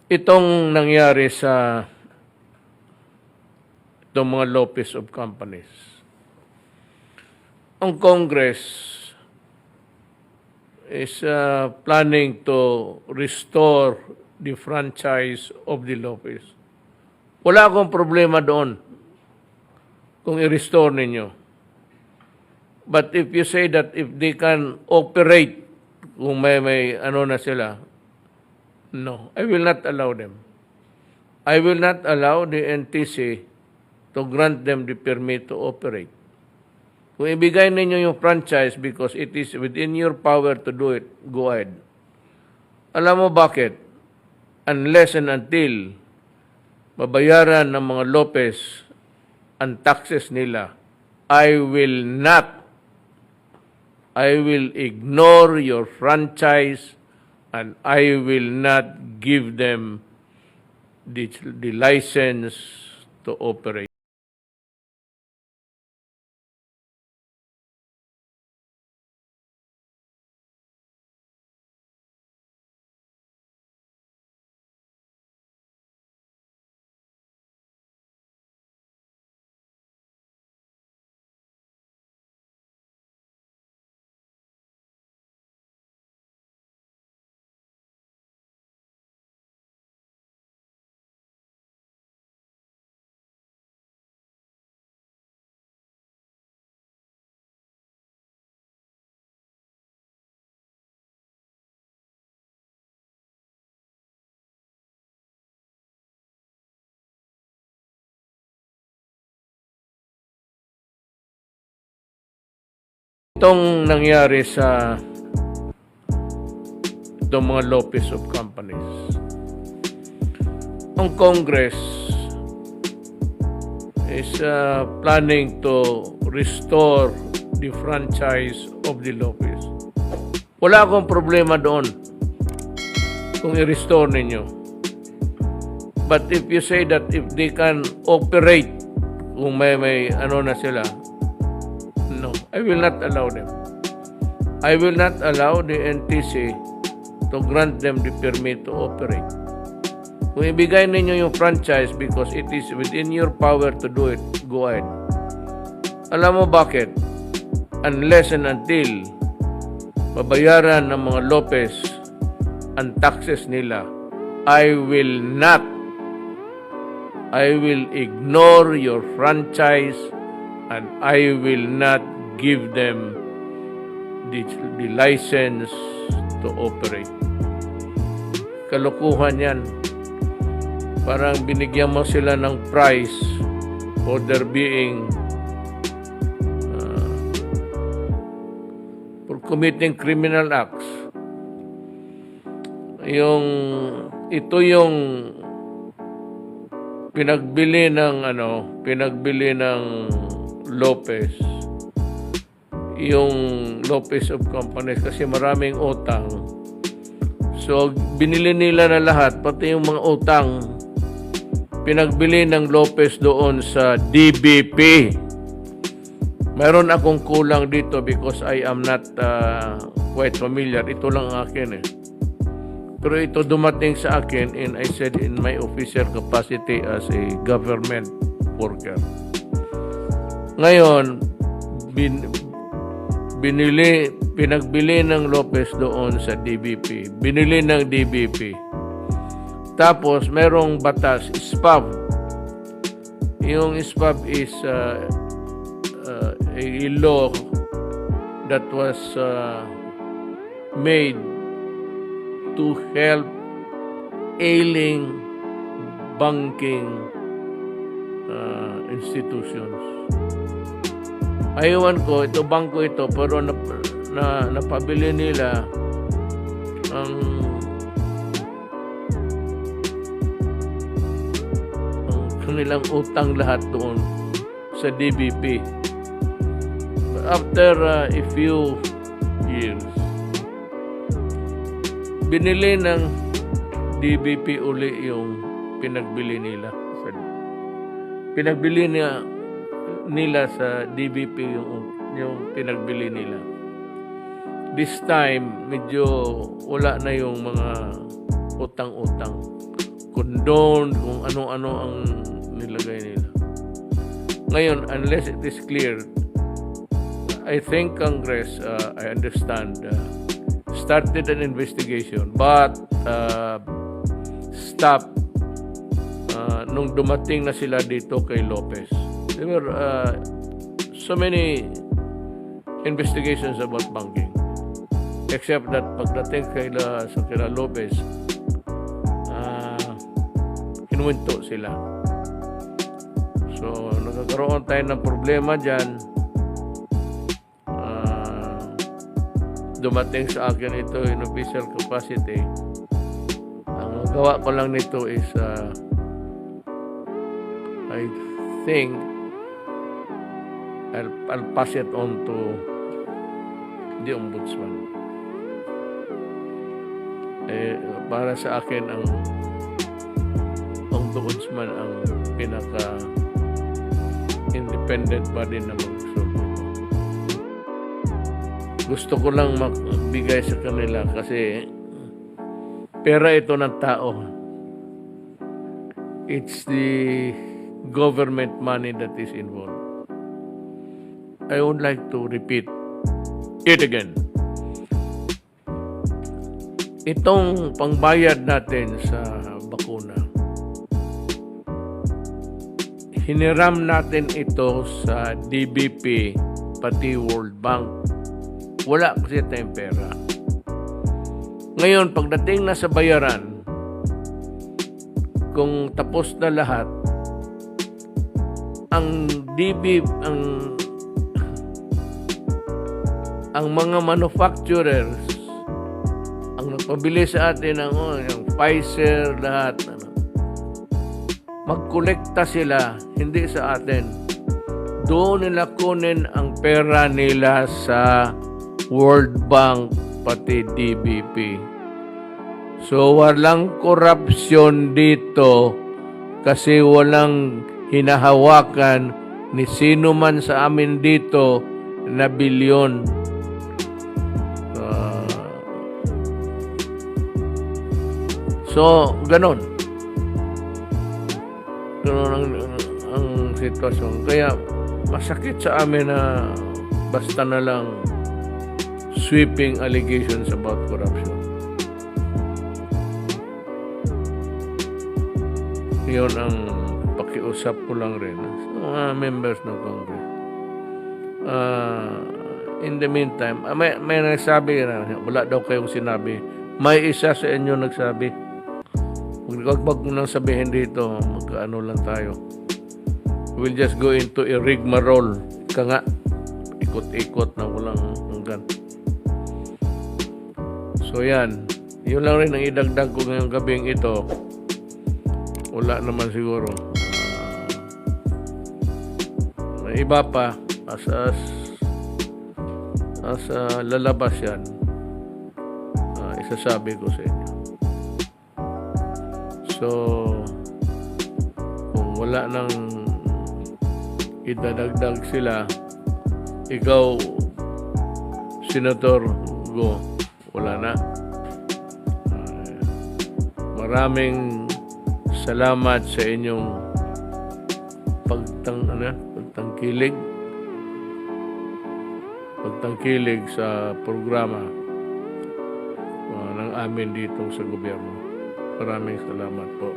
Itong nangyari sa itong mga Lopez of companies. Ang Congress is planning to restore the franchise of the Lopez. Wala akong problema doon kung i-restore ninyo. But if you say that if they can operate, kung may ano na sila, no, I will not allow them. I will not allow the NTC to grant them the permit to operate. Kung ibigay ninyo yung franchise because it is within your power to do it, go ahead. Alam mo bakit? Unless and until babayaran ng mga Lopez ang taxes nila, I will ignore your franchise and I will not give them the license to operate. Itong nangyari sa itong mga Lopez of companies. Ang Congress is planning to restore the franchise of the Lopez. Wala akong problema doon kung i-restore ninyo. But if you say that if they can operate, kung may ano na sila, no, I will not allow them. I will not allow the NTC to grant them the permit to operate. Kung ibigay ninyo yung franchise because it is within your power to do it, go ahead. Alam mo bakit? Unless and until babayaran ng mga Lopez ang taxes nila, I will ignore your franchise and I will not give them the license to operate. Kalokohan yan. Parang binigyan mo sila ng prize for their being for committing criminal acts. Ito yung pinagbili ng Lopez, yung Lopez of companies, kasi maraming utang. So, binili nila na lahat, pati yung mga utang, pinagbili ng Lopez doon sa DBP. Meron akong kulang dito because I am not quite familiar. Ito lang akin eh. Pero ito dumating sa akin and I said in my official capacity as a government worker. Ngayon, pinagbili ng Lopez doon sa DBP. Binili ng DBP. Tapos, merong batas, SPAB. Yung SPAB is a law that was made to help ailing banking institutions. Ayawan ko, ito bangko ito, pero napabili nila ang kanilang utang lahat doon sa DBP. After a few years, binili ng DBP uli yung pinagbili nila. Pinagbili nila sa DBP yung pinagbili nila. This time, medyo wala na yung mga utang-utang. condone, kung ano-ano ang nilagay nila. Ngayon, unless it is clear, I think Congress, I understand, started an investigation, but stopped nung dumating na sila dito kay Lopez. There were so many investigations about banking, except that pagdating sa kila Lopez, kinuwento sila. So, nagkakaroon tayo ng problema dyan. Dumating sa akin ito in official capacity. Ang magawa ko lang nito is I think I'll pass it on to the ombudsman. Para sa akin ang ombudsman ang pinaka independent body na mag-solve. Gusto ko lang magbigay sa kanila kasi pera ito ng tao. It's the government money that is involved. I would like to repeat it again. Itong pangbayad natin sa bakuna, hiniram natin ito sa DBP pati World Bank. Wala kasi tayong pera. Ngayon, pagdating na sa bayaran, kung tapos na lahat, ang mga manufacturers, ang nagpabili sa atin ng yung Pfizer, lahat, magkolekta sila, hindi sa atin. Doon nila kunin ang pera nila sa World Bank pati DBP. So walang korupsyon dito kasi walang hinahawakan ni sino man sa amin dito na bilyon. So ganon. Ganon ang sitwasyon. Kaya masakit sa amin na basta na lang sweeping allegations about corruption. Yun ang pakiusap ko lang rin sa mga members ng Congress. In the meantime, may nagsabi na wala daw kayong sinabi. May isa sa inyo nagsabi. Huwag mo nang sabihin dito, magkaano lang tayo. We'll just go into a rigmarole. Ika nga, ikot-ikot na walang hanggan. So yan, yun lang rin ang idagdag ko ngayong gabing ito. Wala naman siguro. May iba pa, as lalabas yan, isasabi ko sa inyo. So, kung wala nang idadagdag sila, ikaw, Senator Go, wala na. Maraming salamat sa inyong pagtangkilig sa programa ng amin dito sa gobyerno. Maraming salamat po.